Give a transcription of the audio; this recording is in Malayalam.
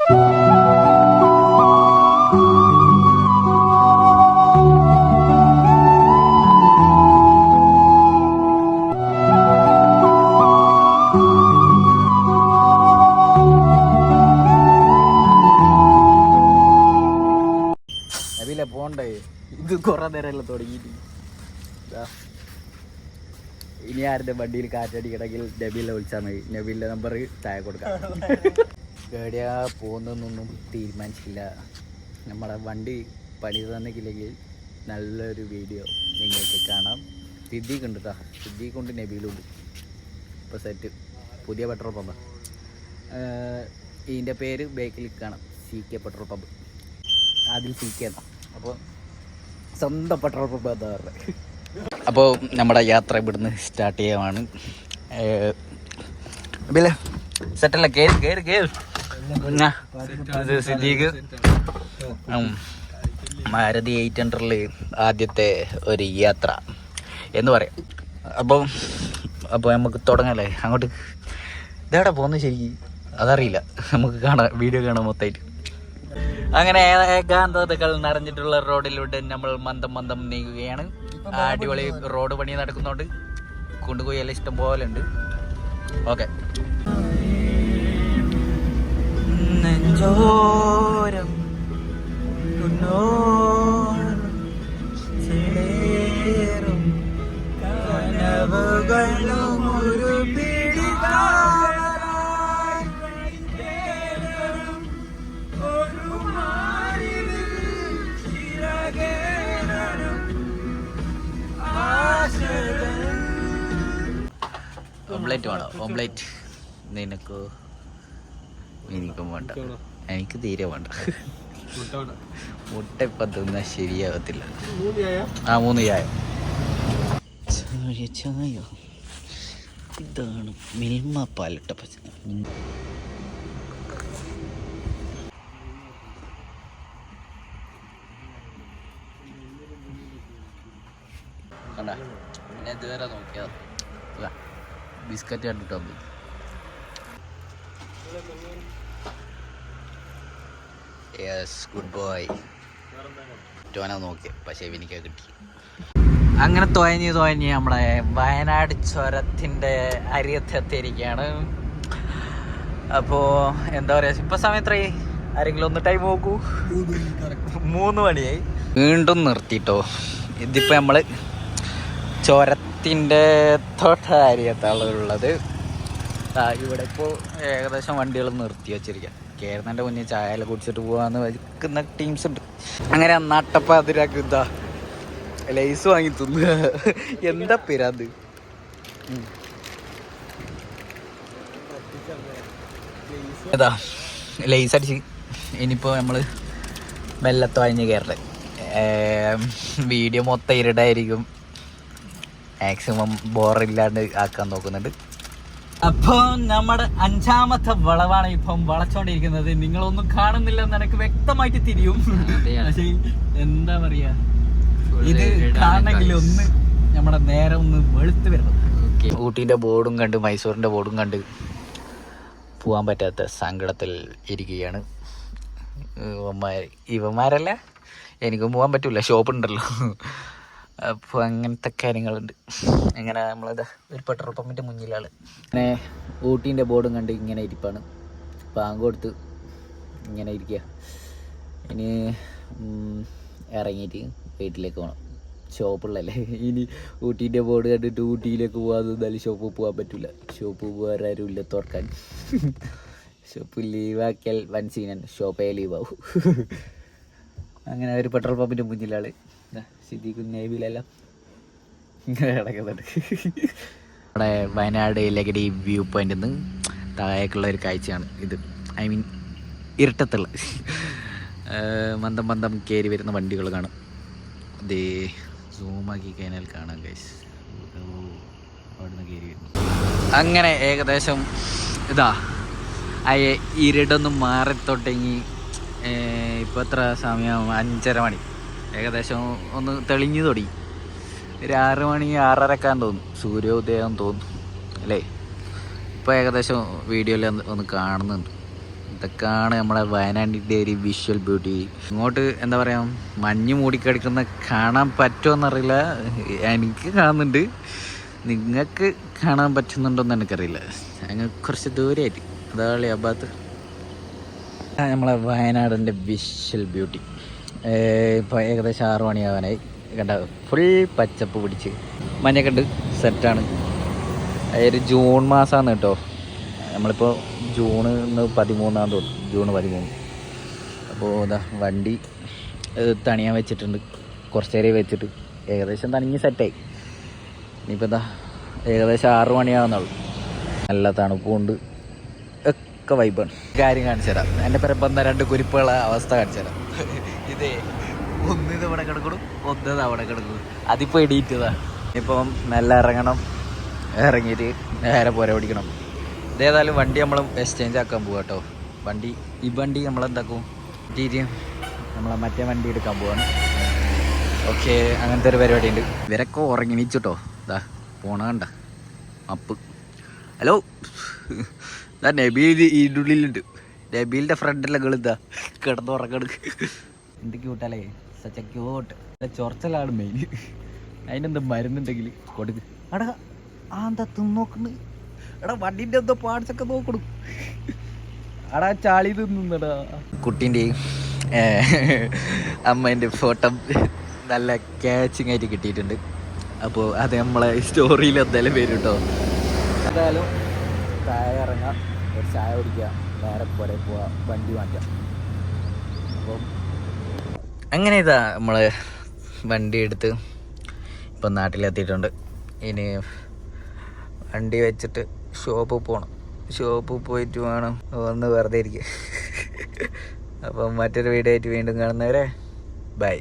പോണ്ടേ ഇത് കുറെ നേരമല്ല തുടങ്ങിയിട്ട്. ഇനി ആരുടെ വണ്ടിയിൽ കാറ്റടിക്കണമെങ്കിൽ നബീലിനെ വിളിച്ചാൽ മതി. നബീലിൻ്റെ നമ്പർ താഴെ കൊടുക്കാം. എവിടെയാ പോകുന്നതെന്നൊന്നും തീരുമാനിച്ചില്ല. നമ്മുടെ വണ്ടി പണി തന്നില്ലെങ്കിൽ നല്ലൊരു വീഡിയോ നിങ്ങൾക്ക് കാണാം. സിദ്ദീഖുണ്ട് കേട്ടോ, സിദ്ദീഖുണ്ട് നബീലുണ്ട്. ഇപ്പോൾ സെറ്റ് പുതിയ പെട്രോൾ പമ്പ്. ഇതിൻ്റെ പേര് ബേക്കിൽ കാണാം, CK പെട്രോൾ പമ്പ്. അതിൽ CK എന്നാ. അപ്പോൾ സ്വന്തം പെട്രോൾ പമ്പ് എന്താ പറയുക. അപ്പോൾ നമ്മുടെ യാത്ര ഇവിടുന്ന് സ്റ്റാർട്ട് ചെയ്യുവാണ്. പിന്നെ സെറ്റല്ല, സിദ്ദീഖ് മാരുതി 800 ആദ്യത്തെ ഒരു യാത്ര എന്ന് പറയാം. അപ്പോൾ നമുക്ക് തുടങ്ങാല്ലേ. അങ്ങോട്ട് ഇതെവിടെ പോകുന്നത് ശരിക്കും അതറിയില്ല, നമുക്ക് കാണാം, വീഡിയോ കാണാം മൊത്തമായിട്ട്. അങ്ങനെ ഏകാന്തതകൾ നിറഞ്ഞിട്ടുള്ള റോഡിലൂടെ നമ്മൾ മന്ദം നീങ്ങുകയാണ്. അടിപൊളി റോഡ് പണി നടക്കുന്നുണ്ട്, കൊണ്ടുപോയി എല്ലാം ഇഷ്ടം പോലെ ഉണ്ട്. ഓക്കെ, നെഞ്ചോരം ചേരും കനവുകളും ഒരു ഓംലേറ്റ് വേണോ? ഓംലേറ്റ് നിനക്കോ? എനിക്കും വേണ്ട, എനിക്ക് തീരെ വേണ്ട. മുട്ട ഇപ്പം തിന്നാൽ ശരിയാകത്തില്ല. 3 ചായ. ഇതാണ് മിൽമ പാലിട്ട പച്ച. കണ്ടാ, ഞാൻ ഇതുവരെ നോക്കിയതാ. ബിസ്ക്കറ്റ് കണ്ടിട്ടോ. Yes, good boy. ടോന നോക്കി, പക്ഷേ എനിക്ക് കിട്ടി. അങ്ങനെ തുഴഞ്ഞ് നമ്മളെ വയനാട് ചുരത്തിൻ്റെ അരിയത്തെത്തിയിരിക്കുകയാണ്. അപ്പോൾ എന്താ പറയുക, ഇപ്പം സമയം എത്രയായി? ആരെങ്കിലും ഒന്ന് ടൈം നോക്കൂ. 3 മണിയായി. വീണ്ടും നിർത്തിട്ടോ. ഇതിപ്പോൾ നമ്മൾ ചുരത്തിൻ്റെ തൊട്ടരിയത്താളുള്ളത്. ഇവിടെ ഇപ്പോൾ ഏകദേശം വണ്ടികൾ നിർത്തി വച്ചിരിക്കുക. കയറുന്നതിൻ്റെ മുന്നേ ചായ കുടിച്ചിട്ട് പോകാമെന്ന് വെക്കുന്ന ടീംസ് ഉണ്ട്. അങ്ങനെ നട്ടപ്പാതിരാക്കി ഇതാ ലൈസ് വാങ്ങി തിന്നുക. എന്താ പിരാത്. അതാ ലൈസ് അടിച്ച് ഇനിയിപ്പോൾ നമ്മൾ മെല്ലത്ത് വാങ്ങി കയറല്. വീഡിയോ മൊത്തം ഇരുടായിരിക്കും, മാക്സിമം ബോറില്ലാണ്ട് ആക്കാൻ നോക്കുന്നുണ്ട്. അപ്പോൾ നമ്മുടെ 5ാമത്തെ വളവാണ് ഇപ്പം വളച്ചോണ്ടിരിക്കുന്നത്. നിങ്ങളൊന്നും കാണുന്നില്ലെന്ന് എനിക്ക് വ്യക്തമായിട്ട് തിരിയും. പക്ഷേ എന്താ പറയാ, ഇത് കാണണമെങ്കിൽ ഒന്ന് നമ്മുടെ നേരെ ഒന്ന് വെളുത്ത് വരണം. ഊട്ടീൻ്റെ ബോർഡും കണ്ട് മൈസൂരിൻ്റെ ബോർഡും കണ്ട് പോകാൻ പറ്റാത്ത സങ്കടത്തിൽ ഇരിക്കുകയാണ് ഇവന്മാരല്ല. എനിക്കും പോകാൻ പറ്റൂല, ഷോപ്പുണ്ടല്ലോ. അപ്പോൾ അങ്ങനത്തെ കാര്യങ്ങളുണ്ട്. അങ്ങനെ നമ്മളിതാ ഒരു പെട്രോൾ പമ്പിൻ്റെ മുന്നിലാണ്. അങ്ങനെ ഊട്ടീൻ്റെ ബോർഡും കണ്ട് ഇങ്ങനെ ഇരിപ്പാണ്. പാങ്ക് കൊടുത്ത് ഇങ്ങനെ ഇരിക്കുക. ഇനി ഇറങ്ങിയിട്ട് വീട്ടിലേക്ക് പോകണം. ഷോപ്പുള്ളല്ലേ. ഇനി ഊട്ടീൻ്റെ ബോർഡ് കണ്ടിട്ട് ഊട്ടിയിലേക്ക് പോകാതെ എന്തായാലും ഷോപ്പിൽ പോകാൻ പറ്റില്ല. ഷോപ്പ് പോകാനും ഇല്ല, തുറക്കാൻ. ഷോപ്പ് ലീവാക്കിയാൽ വൻ സീനാണ്, ഷോപ്പേ ലീവാവും. അങ്ങനെ ഒരു പെട്രോൾ പമ്പിൻ്റെ മുന്നിലാണ് സിദ്ദീഖും നേവിയിലെല്ലാം ഇങ്ങനെ കിടക്കുന്നുണ്ട്. നമ്മുടെ വയനാട് ലഹരി വ്യൂ പോയിന്റിൽ നിന്ന് താഴേക്കുള്ള ഒരു കാഴ്ചയാണ് ഇത്. ഐ മീൻ ഇരുട്ടത്തുള്ള മന്ദം കയറി വരുന്ന വണ്ടികൾ കാണും. അതേ സൂമാക്കി കഴിഞ്ഞാൽ കാണാം ഗൈസ്. അവിടുന്ന് കയറി വരുന്നു. അങ്ങനെ ഏകദേശം ഇതാ ഇരുടൊന്നും മാറിത്തൊട്ടെങ്കിൽ ഇപ്പോൾ എത്ര സമയം? 5:30 മണി. ഏകദേശം ഒന്ന് തെളിഞ്ഞു തുടങ്ങി. ഒരു 6 മണി 6:30 തോന്നും, സൂര്യോദയം തോന്നും അല്ലേ. ഇപ്പോൾ ഏകദേശം വീഡിയോയിൽ ഒന്ന് കാണുന്നുണ്ട്. ഇതൊക്കെയാണ് നമ്മളെ വയനാടിൻ്റെ ഒരു വിഷ്വൽ ബ്യൂട്ടി. ഇങ്ങോട്ട് എന്താ പറയുക, മഞ്ഞ് മൂടിക്കിടക്കുന്ന കാണാൻ പറ്റുമോയെന്നറിയില്ല. എനിക്ക് കാണുന്നുണ്ട്, നിങ്ങൾക്ക് കാണാൻ പറ്റുന്നുണ്ടോയെന്ന് എനിക്കറിയില്ല. അങ്ങ് കുറച്ച് ദൂരമായിട്ട് അതാണ് ആ ഭാഗത്ത് നമ്മളെ വയനാടിൻ്റെ വിഷ്വൽ ബ്യൂട്ടി. ഇപ്പോൾ ഏകദേശം 6 മണിയാവാനായി. കണ്ട ഫുൾ പച്ചപ്പ് പിടിച്ച് മഞ്ഞൊക്കെ ഉണ്ട്, സെറ്റാണ്. ഒരു ജൂൺ മാസമാണ് കേട്ടോ. നമ്മളിപ്പോൾ ജൂൺ 13 തോന്നുന്നു, ജൂൺ 13. അപ്പോൾ ഇതാ വണ്ടി തണിയാൻ വെച്ചിട്ടുണ്ട്, കുറച്ച് നേരം വെച്ചിട്ട് ഏകദേശം തണിഞ്ഞ് സെറ്റായി. ഇനിയിപ്പോൾ ഇതാ ഏകദേശം 6 മണിയാവുന്നുള്ളൂ. നല്ല തണുപ്പുണ്ട്, ഒക്കെ വൈബാണ്. കാര്യം കാണിച്ചു തരാം. എൻ്റെ പെരപ്പം 2 കുരിപ്പുള്ള അവസ്ഥ കാണിച്ചു തരാം. ഇതേ ഇത് ഇവിടെ കിടക്കണം, ഒന്ന് അവിടെ കിടക്കണം. അതിപ്പോൾ എണീറ്റതാ. ഇപ്പം മെല്ലെ ഇറങ്ങണം, ഇറങ്ങിയിട്ട് നേരെ പോരെ പിടിക്കണം. ഇതേതായാലും വണ്ടി നമ്മൾ എക്സ്ചേഞ്ച് ആക്കാൻ പോവാം കേട്ടോ. ഈ വണ്ടി നമ്മളെന്താക്കും, നമ്മളെ മറ്റേ വണ്ടി എടുക്കാൻ പോവാണ്. ഓക്കെ, അങ്ങനത്തെ ഒരു പരിപാടി ഉണ്ട്. ഇവരൊക്കെ ഉറങ്ങി നീച്ചിട്ടോ. ഇതാ പോണ കണ്ട അപ്പ്. ഹലോ, ഇതാ നബീൽ ഇതിൻ്റെ ഉള്ളിലുണ്ട്. നബീലിൻ്റെ ഫ്രണ്ടിലെ ഗളിതാ കിടന്ന് ഉറങ്ങെടുക്ക്. എന്ത് ക്യൂട്ടല്ലേ, സച്ച ക്യൂട്ട്. ചൊറച്ചലാണ് മെയിൻ. അതിനെന്താ മരുന്നുണ്ടെങ്കിൽ കൊടുക്ക്. അടാ എന്താ തിന്നോക്കണ്, എടാ വണ്ടിൻ്റെ എന്തോ പാർട്സൊക്കെ നോക്കണം. അടാ ചാളി തിന്നടാ. കുട്ടീൻ്റെയും അമ്മേൻ്റെ ഫോട്ടോ നല്ല ക്യാച്ചിങ് ആയിട്ട് കിട്ടിയിട്ടുണ്ട്. അപ്പോൾ അത് നമ്മളെ സ്റ്റോറിയിൽ എന്തായാലും വരും കേട്ടോ. എന്തായാലും ചായ ഇറങ്ങാം, ഒരു ചായ കുടിക്കുക, നേരെ പോലെ പോവാം, വണ്ടി മാറ്റാം. അപ്പം അങ്ങനെ ഇതാ നമ്മൾ വണ്ടി എടുത്ത് ഇപ്പം നാട്ടിലെത്തിയിട്ടുണ്ട്. ഇനി വണ്ടി വെച്ചിട്ട് ഷോപ്പിൽ പോകണം. ഷോപ്പിൽ പോയിട്ട് വേണം ഒന്ന് വെറുതെ ഇരിക്കുക. അപ്പം മറ്റൊരു വീഡിയോ ആയിട്ട് വീണ്ടും കാണുന്നവരെ ബൈ.